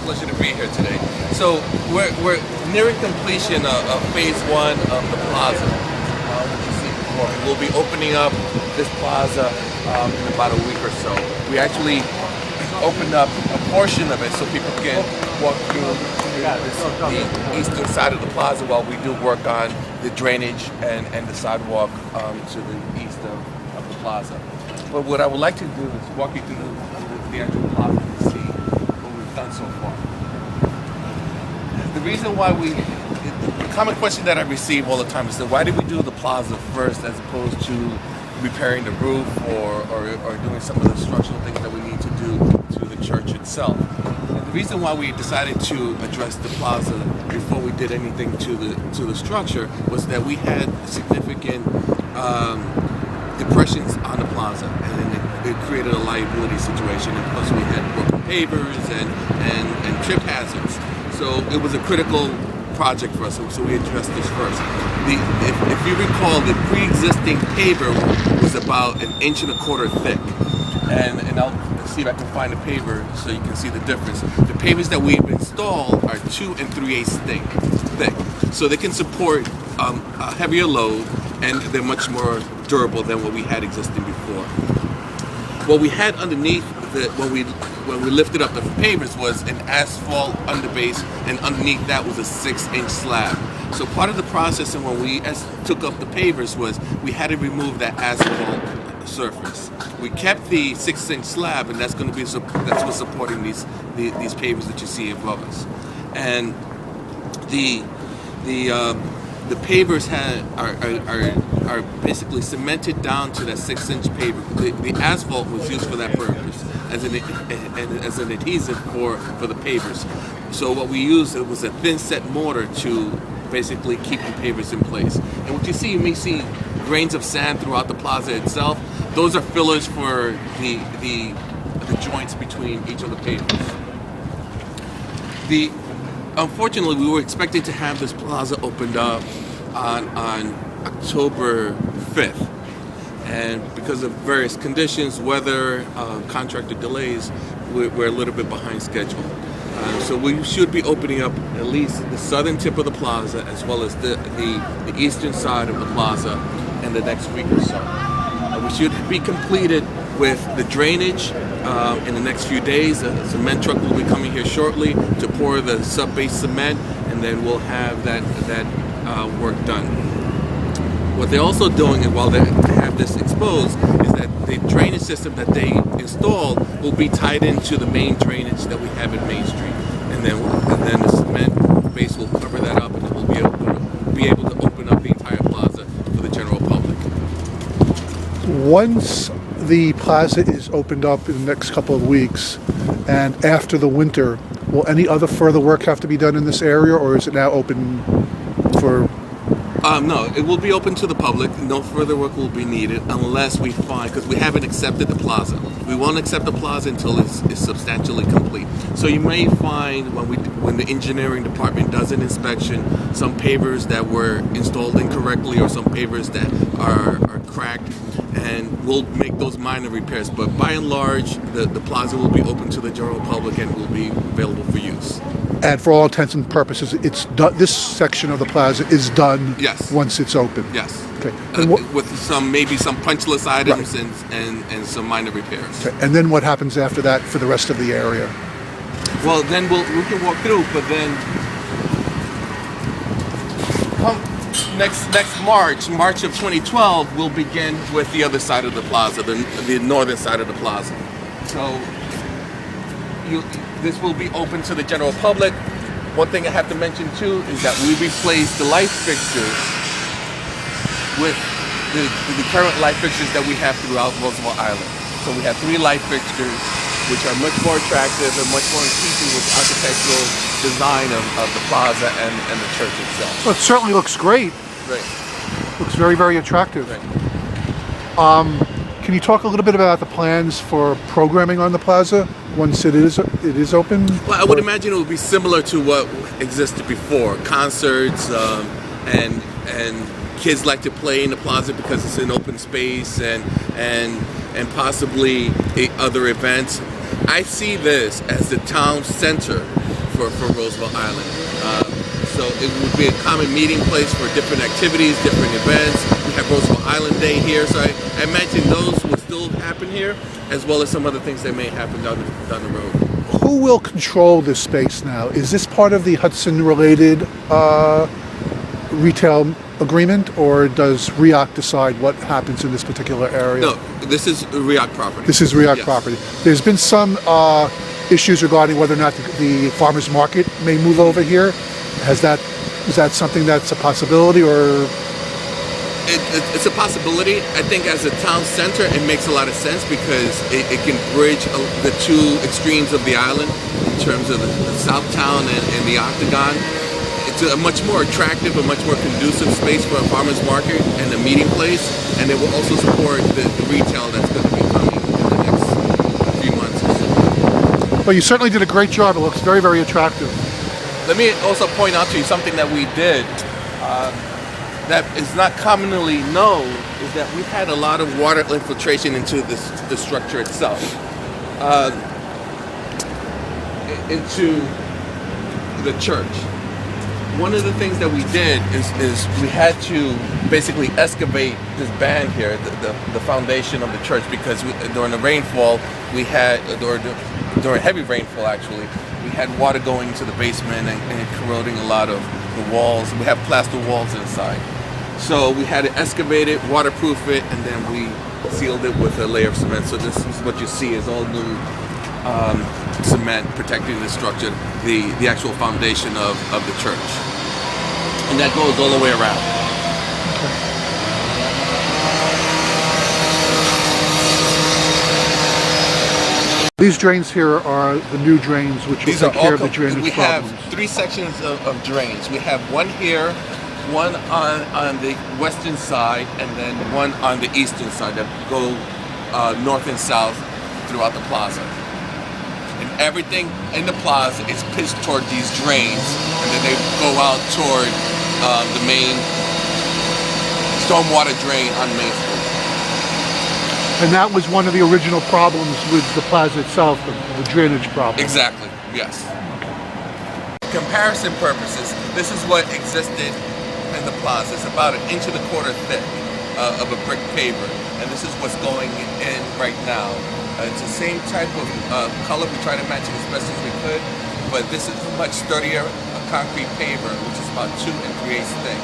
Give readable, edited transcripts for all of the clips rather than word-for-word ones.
pleasure to be here today. So we're nearing completion of phase one of the plaza. What you see before. We'll be opening up this plaza in about a week or so. We actually opened up a portion of it so people can walk through the eastern side of the plaza while we do work on the drainage and the sidewalk to the east of the plaza. But what I would like to do is walk you through the actual plaza and see what we've done so far. The reason why the common question that I receive all the time is that why did we do the plaza first as opposed to repairing the roof or doing some of the structural things that we need to do to the church itself. And the reason why we decided to address the plaza before we did anything to the structure was that we had significant depressions on the plaza, and it created a liability situation. And plus, we had broken pavers and trip hazards. So it was a critical project for us, so we addressed this first. If you recall, the pre-existing paver was about 1.25 inches thick, and I'll see if I can find a paver so you can see the difference. The pavers that we've installed are 2 3/8 thick, so they can support a heavier load, and they're much more durable than what we had existing before. What we had underneath when we lifted up the pavers was an asphalt underbase, and underneath that was a 6-inch slab. So part of the process, and when we took up the pavers, was we had to remove that asphalt surface. We kept the 6-inch slab, and that's what's supporting these pavers that you see above us. And the pavers are basically cemented down to that 6-inch paver. The asphalt was used for that purpose as an adhesive for the pavers. So what we used was a thin set mortar to basically keep the pavers in place. And what you may see grains of sand throughout the plaza itself. Those are fillers for the joints between each of the pavers. Unfortunately, we were expecting to have this plaza opened up on October 5th. And because of various conditions, weather, contractor delays, we're a little bit behind schedule. So we should be opening up at least the southern tip of the plaza as well as the eastern side of the plaza in the next week or so. We should be completed with the drainage in the next few days. A cement truck will be coming here shortly to pour the sub-base cement, and then we'll have that work done. What they're also doing, while they have this exposed, is that the drainage system that they installed will be tied into the main drainage that we have in Main Street, and then the cement base will cover that up, and then we'll be able to open up the entire plaza for the general public. Once the plaza is opened up in the next couple of weeks, and after the winter, will any other further work have to be done in this area, or is it now open for... No, it will be open to the public. No further work will be needed unless we find, because we haven't accepted the plaza. We won't accept the plaza until it's substantially complete. So you may find when the engineering department does an inspection, some pavers that were installed incorrectly or some pavers that are cracked, and we'll make those minor repairs. But by and large, the plaza will be open to the general public and will be available for use. And for all intents and purposes, it's done. This section of the plaza is done. Yes. Once it's open. Yes. Okay. With maybe some punch list items, right, and some minor repairs. Okay. And then what happens after that for the rest of the area? Well, then we can walk through, but then come next March of 2012, we'll begin with the other side of the plaza, the northern side of the plaza. So this will be open to the general public. One thing I have to mention too is that we replaced the light fixtures with the current light fixtures that we have throughout Roosevelt Island. So we have 3 light fixtures, which are much more attractive and much more in keeping with the architectural design of the plaza and the church itself. Well, it certainly looks great. Right. Looks very, very attractive. Right. Can you talk a little bit about the plans for programming on the plaza once it is open? Well, I would imagine it would be similar to what existed before. Concerts and kids like to play in the plaza because it's an open space, and possibly other events. I see this as the town center for Roosevelt Island. So it would be a common meeting place for different activities, different events. We have Roosevelt Island Day here, so I imagine those will still happen here, as well as some other things that may happen down the road. Who will control this space now? Is this part of the Hudson-related retail agreement, or does RIOC decide what happens in this particular area? No, this is RIOC property. This is RIOC Yes. property. There's been some issues regarding whether or not the farmers market may move over here. Is that something that's a possibility, or? It's a possibility. I think as a town center, it makes a lot of sense because it can bridge the two extremes of the island in terms of the South Town and the Octagon. It's a much more attractive, a much more conducive space for a farmer's market and a meeting place, and it will also support the retail that's going to be coming in the next few months or so. Well, you certainly did a great job. It looks very, very attractive. Let me also point out to you something that we did that is not commonly known, is that we had a lot of water infiltration into the structure itself, into the church. One of the things that we did is we had to basically excavate this band here, the foundation of the church, because during the rainfall, during heavy rainfall actually, we had water going into the basement and corroding a lot of the walls. We have plaster walls inside. So we had to excavate it, waterproof it, and then we sealed it with a layer of cement. So this is what you see is all new cement protecting the structure, the actual foundation of the church. And that goes all the way around. These drains here are the new drains, which will take care of the drainage we problems. have three sections of drains. We have one here, one on the western side, and then one on the eastern side that go north and south throughout the plaza. And everything in the plaza is pitched toward these drains, and then they go out toward the main stormwater drain on Main Street. And that was one of the original problems with the plaza itself, the drainage problem. Exactly, yes. Comparison purposes, this is what existed in the plaza. It's about 1.25 inches thick of a brick paver, and this is what's going in right now. It's the same type of color. We try to match it as best as we could, but this is a much sturdier concrete paver, which is about 2 3/8 thick,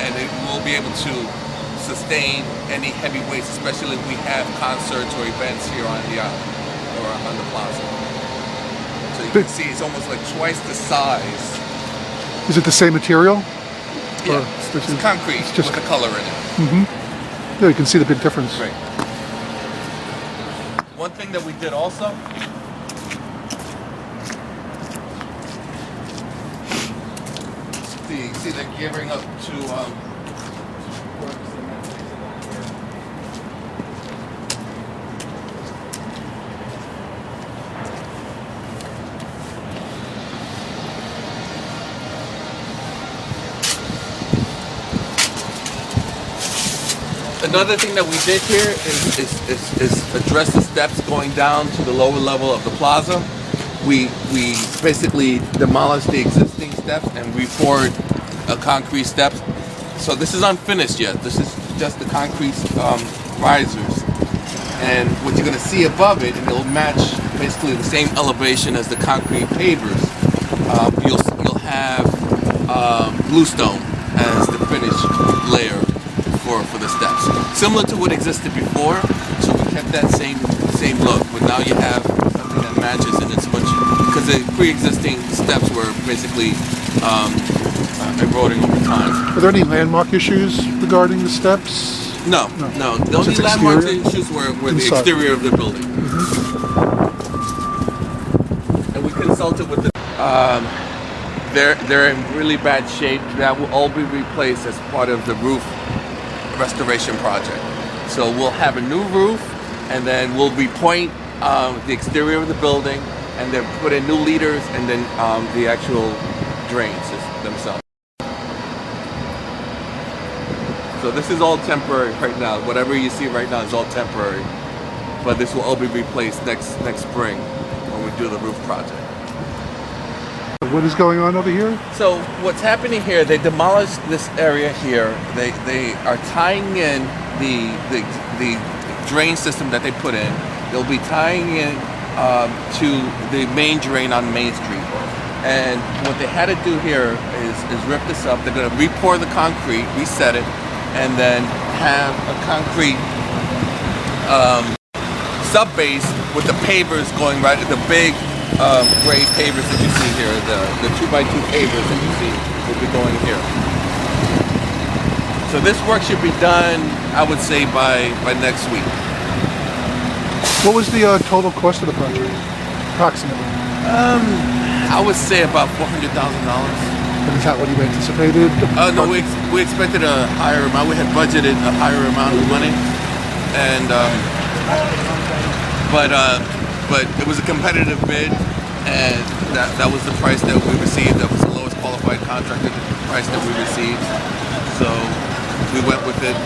and it will be able to sustain any heavy weights, especially if we have concerts or events here on the island or on the plaza. So you can see it's almost like twice the size. Is it the same material? Yeah, it's concrete it's just with the color in it. Yeah, you can see the big difference. Right. One thing that we did also, see they're gearing up to another thing that we did here is address the steps going down to the lower level of the plaza. We basically demolished the existing steps and we poured concrete steps. So this is unfinished yet. This is just the concrete risers. And what you're going to see above it, and it'll match basically the same elevation as the concrete pavers. You'll have bluestone as the finished layer for the steps, similar to what existed before. So we kept that same look, but now you have something that matches, and it's much, because the pre-existing steps were basically eroding over time. Are there any landmark issues regarding the steps? No. The only landmark issues were the exterior of the building. And we consulted with the. They're in really bad shape. That will all be replaced as part of the roof restoration project. So we'll have a new roof, and then we'll repoint the exterior of the building, and then put in new leaders, and then the actual drains themselves. So this is all temporary right now. Whatever you see right now is all temporary, but this will all be replaced next spring when we do the roof project. What is going on over here? So what's happening here? They demolished this area here. They are tying in the drain system that they put in. They'll be tying in to the main drain on Main Street. And what they had to do here is rip this up. They're going to re-pour the concrete, reset it, and then have a concrete sub-base with the pavers going right, the big gray pavers that you see here, the 2x2 pavers that you see will be going here. So this work should be done, I would say, by next week. What was the total cost of the project, approximately? I would say about $400,000. And is that what you anticipated? No, we expected a higher amount. We had budgeted a higher amount of money, and but it was a competitive bid, and that was the price that we received. That was the lowest qualified contractor price that we received. So we went with it.